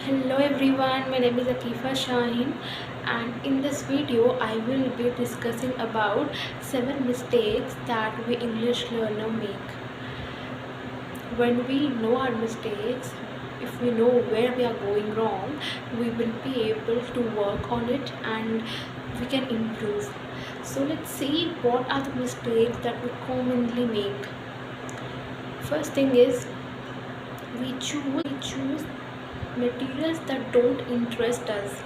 Hello everyone, my name is Akifa Shaheen, and in this video I will be discussing about 7 mistakes that we English learner make. When we know our mistakes, if we know where we are going wrong, we will be able to work on it and we can improve. So let's see what are the mistakes that we commonly make. First thing is we choose materials that don't interest us.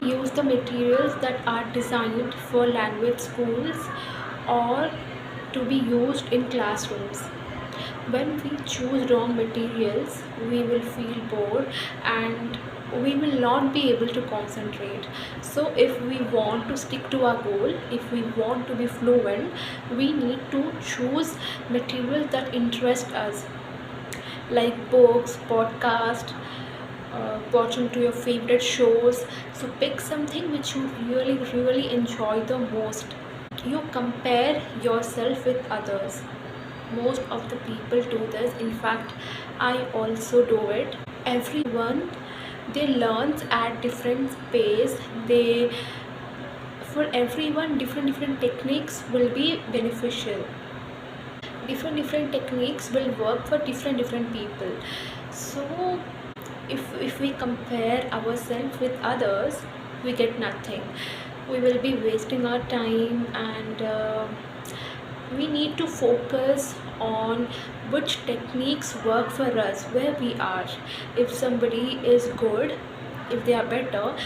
Use the materials that are designed for language schools or to be used in classrooms. When we choose wrong materials, we will feel bored and we will not be able to concentrate. So if we want to stick to our goal, if we want to be fluent, we need to choose materials that interest us, like books, podcast, watching to your favorite shows. So pick something which you really enjoy the most. You compare yourself with others. Most of the people do this. In fact, I also do it. Everyone, they learns at different pace. They For everyone, different techniques will be beneficial. Different techniques will work for different people. So if we compare ourselves with others, we get nothing. We will be wasting our time, and we need to focus on which techniques work for us where we are. If somebody is good, if they are better,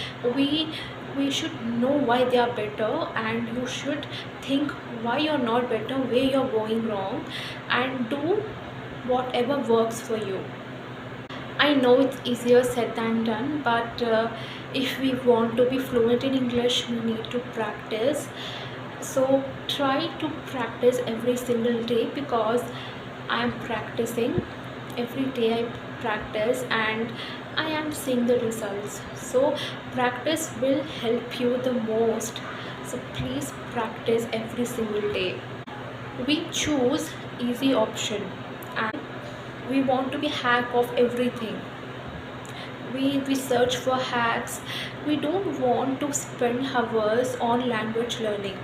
we should know why they are better, and you should think why you're not better, where you're going wrong, and do whatever works for you. I know it's easier said than done, but if we want to be fluent in English, we need to practice. So try to practice every single day, because I am practicing every day. I practice and I am seeing the results. So practice will help you the most. So please practice every single day. We choose easy option and we want to be hack of everything. We search for hacks. We don't want to spend hours on language learning.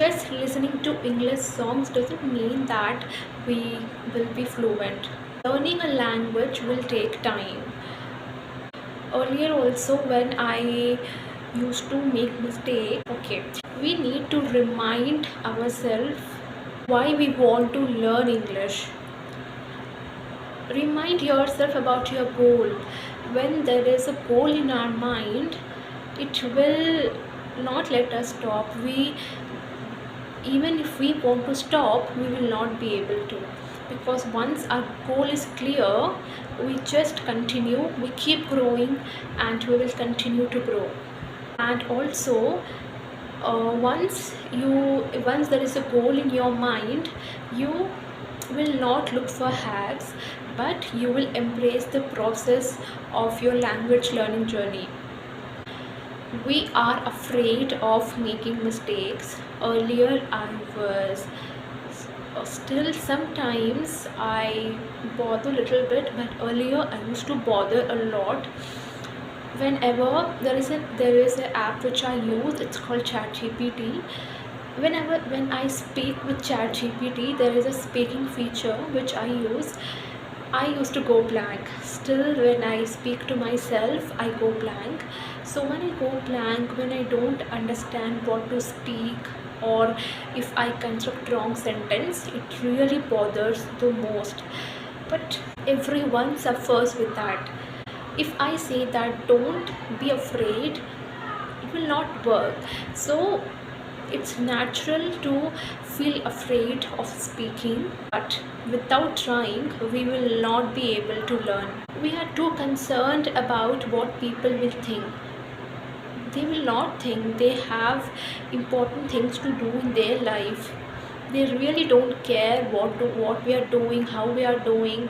Just listening to English songs doesn't mean that we will be fluent. Learning a language will take time. Earlier also, when I used to make mistakes, okay, we need to remind ourselves why we want to learn English. Remind yourself about your goal. When there is a goal in our mind, it will not let us stop. We Even if we want to stop, we will not be able to, because once our goal is clear, we just continue, we keep growing, and we will continue to grow. And also, once there is a goal in your mind, you will not look for hacks, but you will embrace the process of your language learning journey. We are afraid of making mistakes. Earlier, I was still sometimes I bother a little bit, but earlier I used to bother a lot. Whenever there is a app which I use, it's called ChatGPT. When I speak with ChatGPT, there is a speaking feature which I use. I used to go blank. Still, when I speak to myself, I go blank. So when I go blank, when I don't understand what to speak, or if I construct wrong sentence, it really bothers the most. But everyone suffers with that. If I say that don't be afraid, it will not work. So it's natural to feel afraid of speaking, but without trying, we will not be able to learn. We are too concerned about what people will think. They will not think. They have important things to do in their life. They really don't care what we are doing, how we are doing.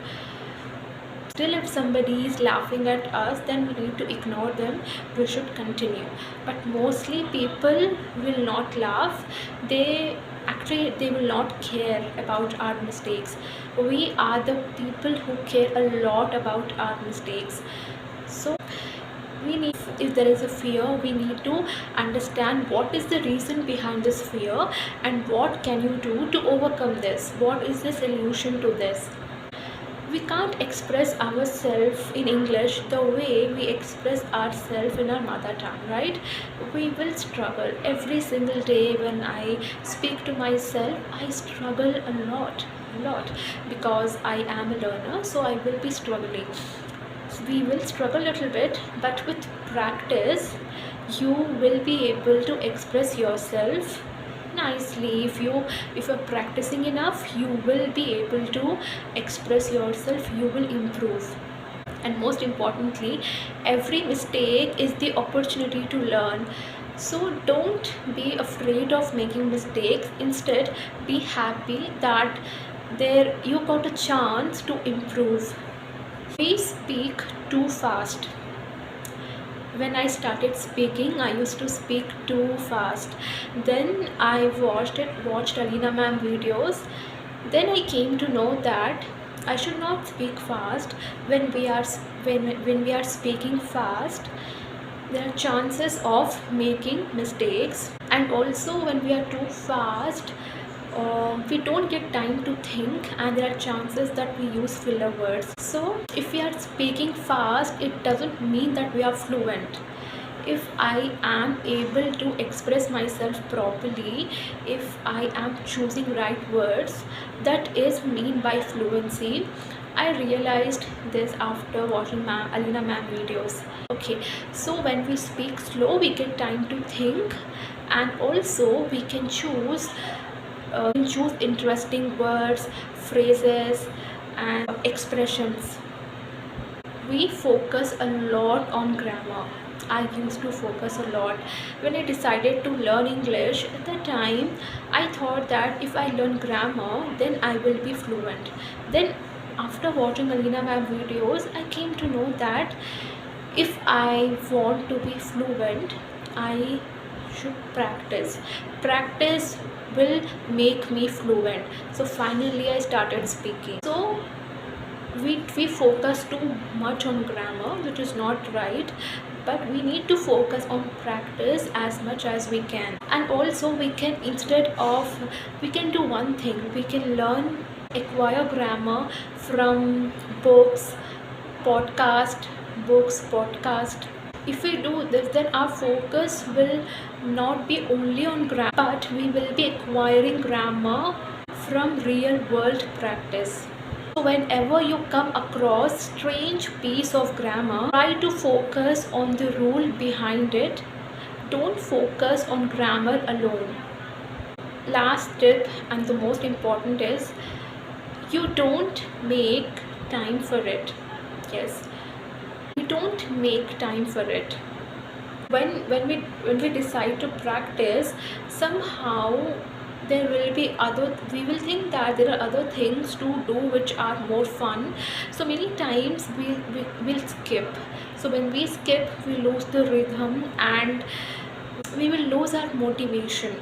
Still, if somebody is laughing at us, then we need to ignore them. We should continue. But mostly people will not laugh. They actually they will not care about our mistakes. We are the people who care a lot about our mistakes. So we need, if there is a fear, we need to understand what is the reason behind this fear and what can you do to overcome this, what is the solution to this. We can't express ourselves in English the way we express ourselves in our mother tongue, right? We will struggle every single day. When I speak to myself, I struggle a lot because I am a learner, so I will be struggling. We will struggle a little bit, but with practice you will be able to express yourself nicely. If you're practicing enough, you will be able to express yourself, you will improve. And most importantly, every mistake is the opportunity to learn. So don't be afraid of making mistakes. Instead, be happy that there you got a chance to improve. We speak too fast. When I started speaking, I used to speak too fast. Then I watched Alina ma'am videos. Then I came to know that I should not speak fast. When we are speaking fast, there are chances of making mistakes. And also when we are too fast, we don't get time to think, and there are chances that we use filler words. So if we are speaking fast, it doesn't mean that we are fluent. If I am able to express myself properly, if I am choosing right words, that is mean by fluency. I realized this after watching Alina ma'am videos. Okay, so when we speak slow, we get time to think, and also we can choose interesting words, phrases, and expressions. We focus a lot on grammar. I used to focus a lot. When I decided to learn English, at the time I thought that if I learn grammar, then I will be fluent. Then after watching Alina ma'am videos, I came to know that if I want to be fluent, I should practice. Practice will make me fluent. So finally I started speaking. So we focus too much on grammar, which is not right, but we need to focus on practice as much as we can. And also we can, we can do one thing. We can acquire grammar from podcast. If we do this, then our focus will not be only on grammar, but we will be acquiring grammar from real world practice. So whenever you come across strange piece of grammar, try to focus on the rule behind it. Don't focus on grammar alone. Last tip, and the most important, is you don't make time for it. Yes, you don't make time for it. When we decide to practice, somehow we will think that there are other things to do which are more fun. So many times we'll skip. So when we skip, we lose the rhythm and we will lose our motivation.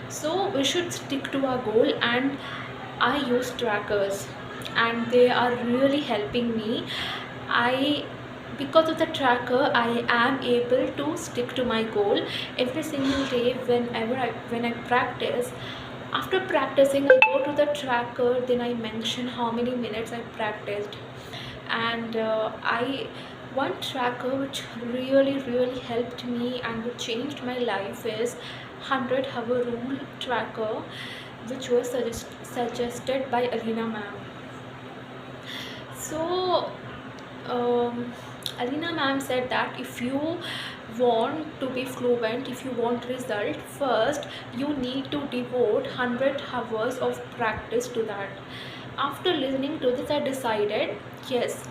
So we should stick to our goal, and I use trackers and they are really helping me. Because of the tracker, I am able to stick to my goal every single day. When I practice, after practicing, I go to the tracker, then I mention how many minutes I practiced. And one tracker which really helped me and which changed my life is 100-hour rule tracker, which was suggested by Alina ma'am. So Alina ma'am said that if you want to be fluent, if you want result, first you need to devote 100 hours of practice to that. After listening to this, I decided, yes,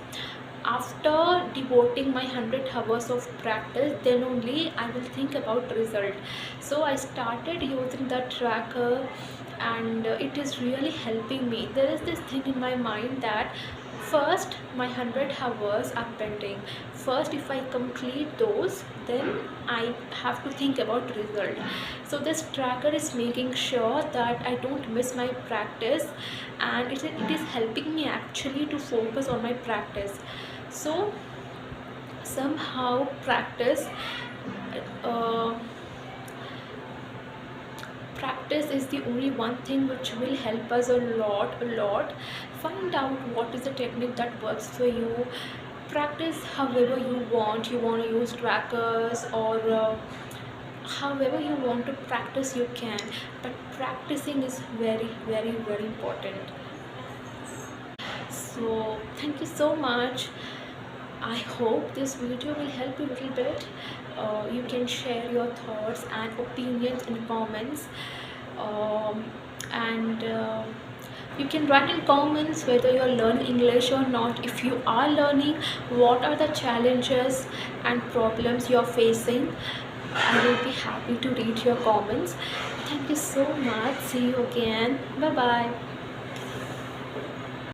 after devoting my 100 hours of practice, then only I will think about result. So I started using that tracker, and it is really helping me. There is this thing in my mind that First, my 100 hours are pending. First, if I complete those, then I have to think about result. So this tracker is making sure that I don't miss my practice, and it is helping me actually to focus on my practice. So somehow uh, practice is the only one thing which will help us a lot. Find out what is the technique that works for you. Practice however you want to use trackers, or however you want to practice you can, but practicing is very very very important. So thank you so much. I hope this video will help you a little bit. You can share your thoughts and opinions in comments, and you can write in comments whether you're learning English or not. If you are learning, what are the challenges and problems you're facing? I will be happy to read your comments. Thank you so much. See you again. Bye bye.